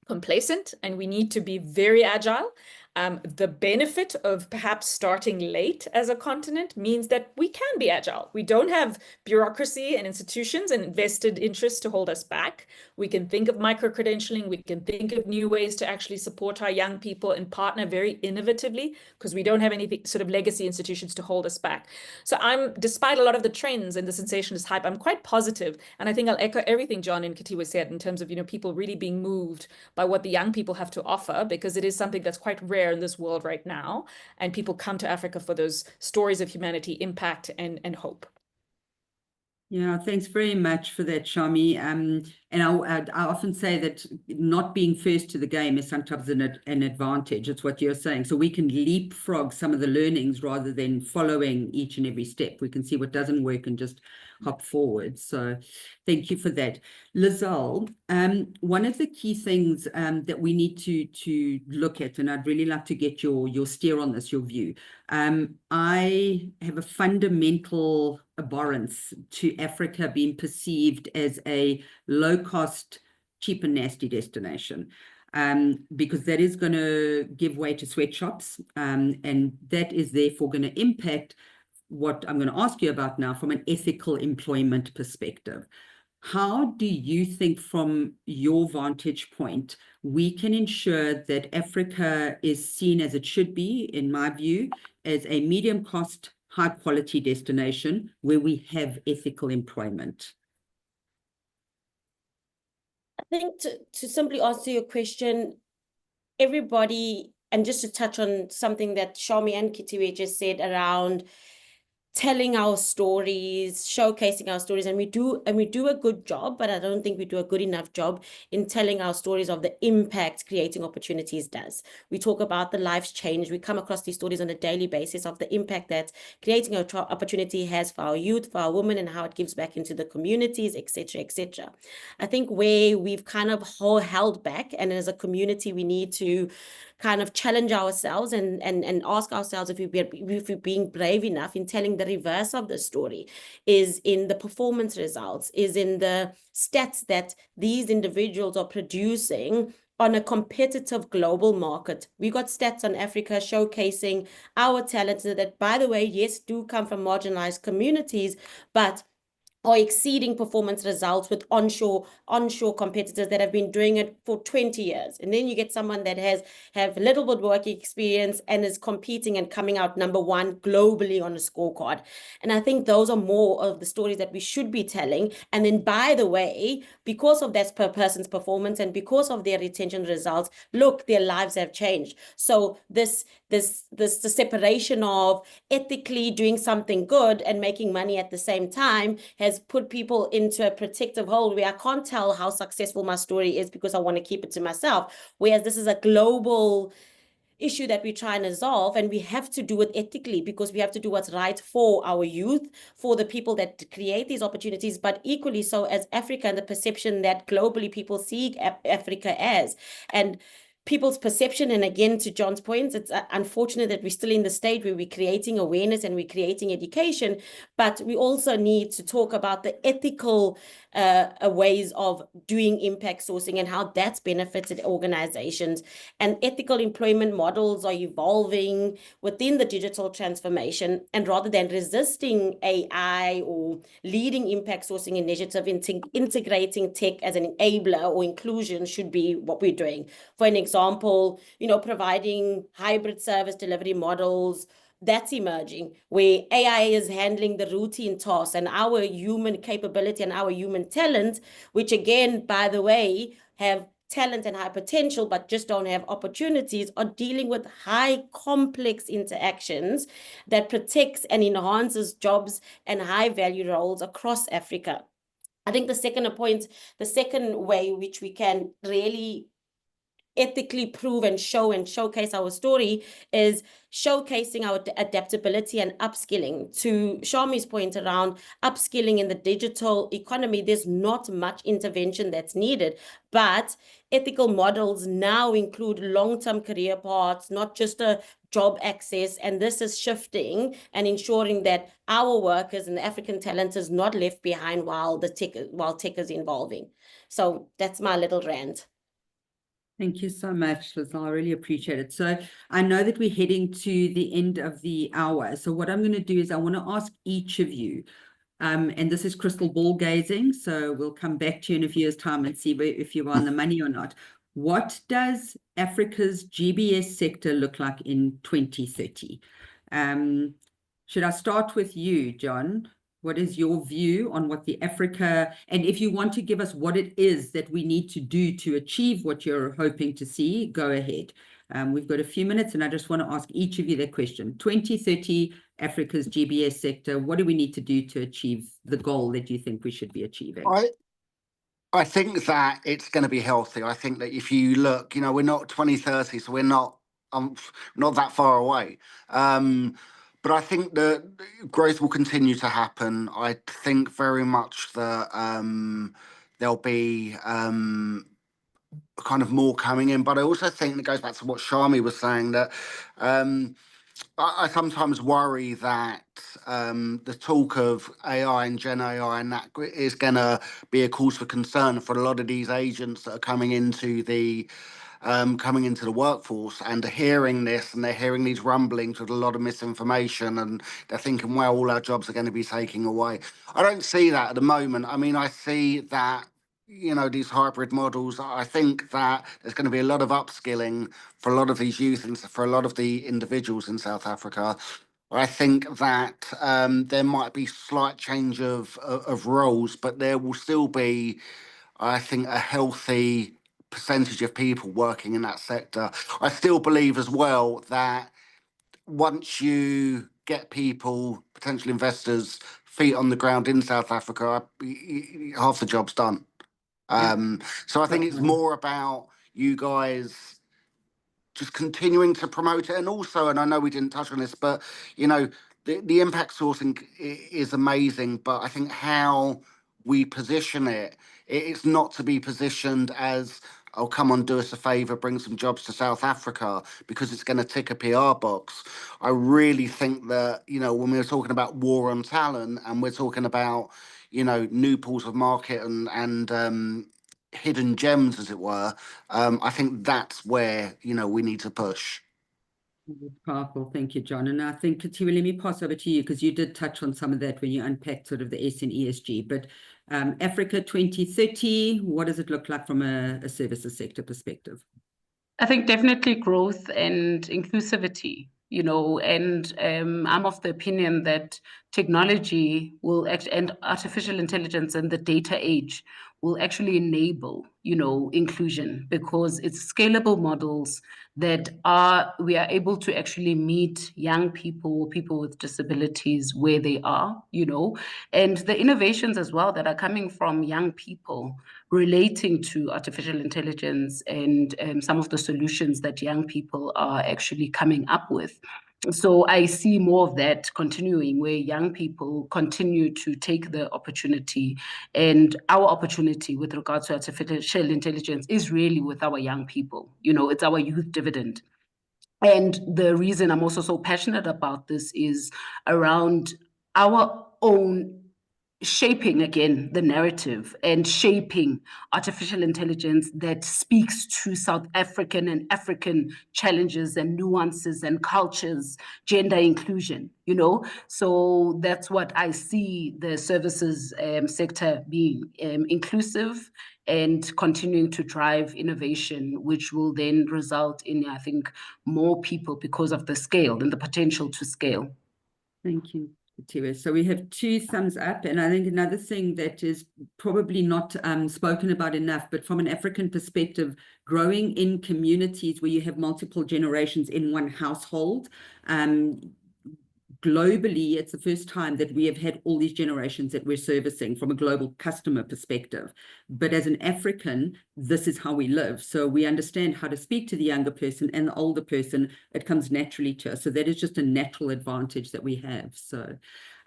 complacent, and we need to be very agile. The benefit of perhaps starting late as a continent means that we can be agile. We don't have bureaucracy and institutions and vested interests to hold us back. We can think of micro-credentialing. We can think of new ways to actually support our young people and partner very innovatively, because we don't have any sort of legacy institutions to hold us back. So despite a lot of the trends and the sensationalist hype, I'm quite positive. And I think I'll echo everything John and Khethiwe said in terms of, people really being moved by what the young people have to offer, because it is something that's quite rare in this world right now, and people come to Africa for those stories of humanity, impact, and hope. Yeah, thanks very much for that, Sharmi. And I often say that not being first to the game is sometimes an advantage. It's what you're saying. So we can leapfrog some of the learnings rather than following each and every step. We can see what doesn't work and just hop forward. So thank you for that. Lizelle, one of the key things that we need to look at, and I'd really like to get your steer on this, your view. I have a fundamental abhorrence to Africa being perceived as a low-cost, cheap and nasty destination, because that is going to give way to sweatshops, and that is therefore going to impact what I'm going to ask you about now from an ethical employment perspective. How do you think, from your vantage point, we can ensure that Africa is seen as it should be, in my view, as a medium cost, high quality destination where we have ethical employment? I think to simply answer your question, everybody, and just to touch on something that Sharmi and Khethiwe just said around telling our stories, showcasing our stories, and we do a good job, but I don't think we do a good enough job in telling our stories of the impact creating opportunities does. We talk about the lives change. We come across these stories on a daily basis of the impact that creating an opportunity has for our youth, for our women, and how it gives back into the communities, etc., etc. I think where we've kind of held back, and as a community, we need to kind of challenge ourselves and ask ourselves if we're being brave enough in telling the reverse of the story, is in the performance results, is in the stats that these individuals are producing on a competitive global market. We got stats on Africa showcasing our talents that, by the way, yes, do come from marginalized communities, but are exceeding performance results with onshore competitors that have been doing it for 20 years. And then you get someone that have a little bit work experience and is competing and coming out number one globally on a scorecard. And I think those are more of the stories that we should be telling. And then, by the way, because of that person's performance and because of their retention results, look, their lives have changed. So the separation of ethically doing something good and making money at the same time has put people into a protective hold where I can't tell how successful my story is because I want to keep it to myself. Whereas this is a global issue that we try and resolve, and we have to do it ethically because we have to do what's right for our youth, for the people that create these opportunities, but equally so as Africa and the perception that globally people see Africa as. And people's perception. And again, to John's point, it's unfortunate that we're still in the state where we're creating awareness and we're creating education, but we also need to talk about the ethical ways of doing impact sourcing and how that's benefited organizations. And ethical employment models are evolving within the digital transformation. And rather than resisting AI or leading impact sourcing initiative, integrating tech as an enabler or inclusion should be what we're doing. For an example, providing hybrid service delivery models, that's emerging, where AI is handling the routine tasks and our human capability and our human talent, which again, by the way, have talent and high potential, but just don't have opportunities, are dealing with high complex interactions that protects and enhances jobs and high value roles across Africa. I think the second way which we can really ethically prove and show and showcase our story is showcasing our adaptability and upskilling. To Sharmi's point around upskilling in the digital economy, there's not much intervention that's needed, but ethical models now include long-term career paths, not just a job access, and this is shifting and ensuring that our workers and the African talent is not left behind while tech is evolving. So that's my little rant. Thank you so much, Lizelle. I really appreciate it. So I know that we're heading to the end of the hour. So what I'm going to do is I want to ask each of you, and this is crystal ball gazing, so we'll come back to you in a few years' time and see if you're on the money or not. What does Africa's GBS sector look like in 2030? Should I start with you, John? What is your view on what the Africa, and if you want to give us what it is that we need to do to achieve what you're hoping to see, go ahead. We've got a few minutes and I just want to ask each of you that question. 2030, Africa's GBS sector, what do we need to do to achieve the goal that you think we should be achieving? I think that it's going to be healthy. I think that if you look, we're not 2030, so we're not that far away. But I think that growth will continue to happen. I think very much that there'll be kind of more coming in. But I also think it goes back to what Sharmi was saying, that I sometimes worry that the talk of AI and Gen AI and that is going to be a cause for concern for a lot of these agents that are coming into the workforce and are hearing this, and they're hearing these rumblings with a lot of misinformation, and they're thinking, well, all our jobs are going to be taken away. I don't see that at the moment. I mean, I see that, these hybrid models, I think that there's going to be a lot of upskilling for a lot of these youth and for a lot of the individuals in South Africa. I think that there might be slight change of roles, but there will still be, I think, a healthy percentage of people working in that sector. I still believe as well that once you get people, potential investors, feet on the ground in South Africa, half the job's done. So I think it's more about you guys just continuing to promote it. And also, and I know we didn't touch on this, but, the impact sourcing is amazing, but I think how we position it's not to be positioned as, oh, come on, do us a favor, bring some jobs to South Africa, because it's going to tick a PR box. I really think that, when we're talking about war on talent and we're talking about, new pools of market and hidden gems, as it were, I think that's where, we need to push. Powerful. Thank you, John. And I think, Khethiwe, let me pass over to you, because you did touch on some of that when you unpacked sort of the S and ESG. But Africa 2030, what does it look like from a services sector perspective? I think definitely growth and inclusivity, and I'm of the opinion that technology will and artificial intelligence and the data age will actually enable, inclusion, because it's scalable models that we are able to actually meet young people, people with disabilities where they are, and the innovations as well that are coming from young people relating to artificial intelligence and some of the solutions that young people are actually coming up with. So I see more of that continuing, where young people continue to take the opportunity, and our opportunity with regards to artificial intelligence is really with our young people. You know, it's our youth dividend. And the reason I'm also so passionate about this is around our own shaping, again, the narrative and shaping artificial intelligence that speaks to South African and African challenges and nuances and cultures, gender inclusion, you know? So that's what I see the services sector being, inclusive and continuing to drive innovation, which will then result in, I think, more people because of the scale and the potential to scale. Thank you, Khethiwe. So we have 2 thumbs up, and I think another thing that is probably not spoken about enough, but from an African perspective, growing in communities where you have multiple generations in one household, globally, it's the first time that we have had all these generations that we're servicing from a global customer perspective. But as an African, this is how we live. So we understand how to speak to the younger person and the older person. It comes naturally to us. So that is just a natural advantage that we have. So,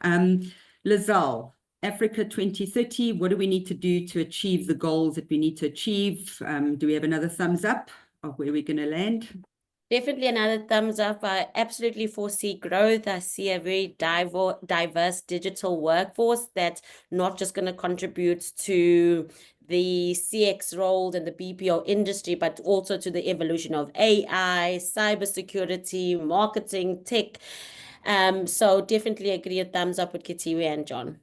Lizelle, Africa 2030, what do we need to do to achieve the goals that we need to achieve? Do we have another thumbs up of where we're going to land? Definitely another thumbs up. I absolutely foresee growth. I see a very diverse digital workforce that's not just going to contribute to the CX role in the BPO industry, but also to the evolution of AI, cybersecurity, marketing, tech. So definitely agree, a thumbs up with Khethiwe and John.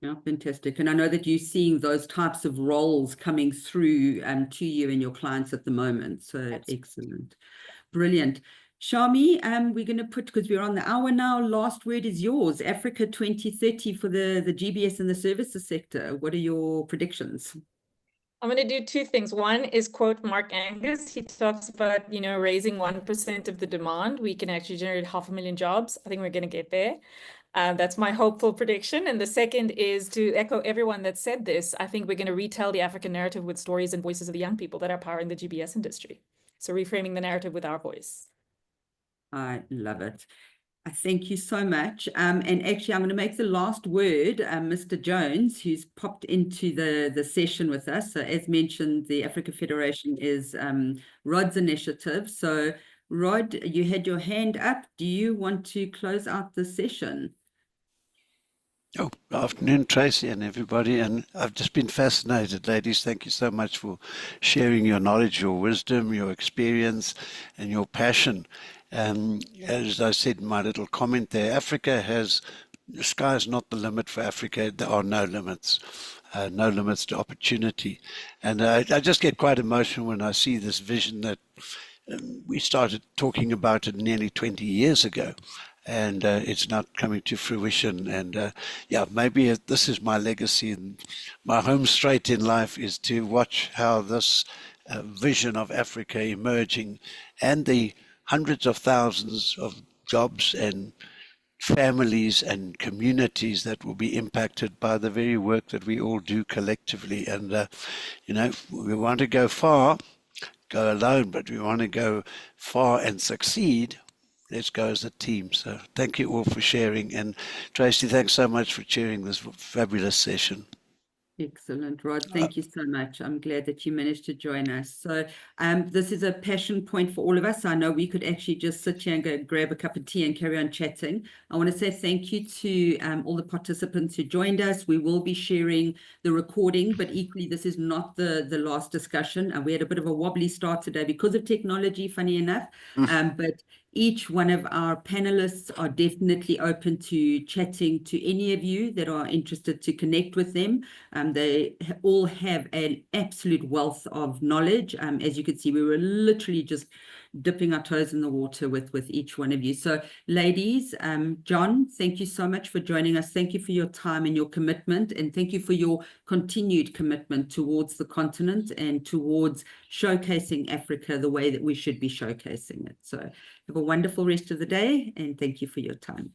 Yeah, fantastic. And I know that you're seeing those types of roles coming through to you and your clients at the moment. So Absolutely. Excellent. Brilliant. Sharmi, we're going to put, because we're on the hour now, last word is yours. Africa 2030 for the GBS and the services sector. What are your predictions? I'm going to do 2 things. One is quote Mark Angus. He talks about, you know, raising 1% of the demand. We can actually generate 500,000 jobs. I think we're going to get there. That's my hopeful prediction. And the second is to echo everyone that said this. I think we're going to retell the African narrative with stories and voices of the young people that are powering the GBS industry. So reframing the narrative with our voice. I love it. I thank you so much. And actually, I'm going to make the last word, Mr. Jones, who's popped into the session with us. So as mentioned, the Africa Federation is Rod's initiative. So Rod, you had your hand up. Do you want to close out the session? Oh, afternoon, Tracy and everybody. And I've just been fascinated, ladies. Thank you so much for sharing your knowledge, your wisdom, your experience, and your passion. As I said in my little comment there, Africa has, the sky is not the limit for Africa. There are no limits. No limits to opportunity. And I just get quite emotional when I see this vision that we started talking about it nearly 20 years ago. And it's not coming to fruition. And yeah, maybe this is my legacy. And my home straight in life is to watch how this vision of Africa emerging and the hundreds of thousands of jobs and families and communities that will be impacted by the very work that we all do collectively. And, you know, we want to go far, go alone, but we want to go far and succeed. Let's go as a team. So thank you all for sharing. And Tracy, thanks so much for chairing this fabulous session. Excellent, Rod. Thank you so much. I'm glad that you managed to join us. So this is a passion point for all of us. I know we could actually just sit here and go grab a cup of tea and carry on chatting. I want to say thank you to all the participants who joined us. We will be sharing the recording, but equally this is not the last discussion. And we had a bit of a wobbly start today because of technology, funny enough. But each one of our panelists are definitely open to chatting to any of you that are interested to connect with them. They all have an absolute wealth of knowledge. As you can see, we were literally just dipping our toes in the water with each one of you. So ladies, John, thank you so much for joining us. Thank you for your time and your commitment, and thank you for your continued commitment towards the continent and towards showcasing Africa the way that we should be showcasing it. So have a wonderful rest of the day, and thank you for your time.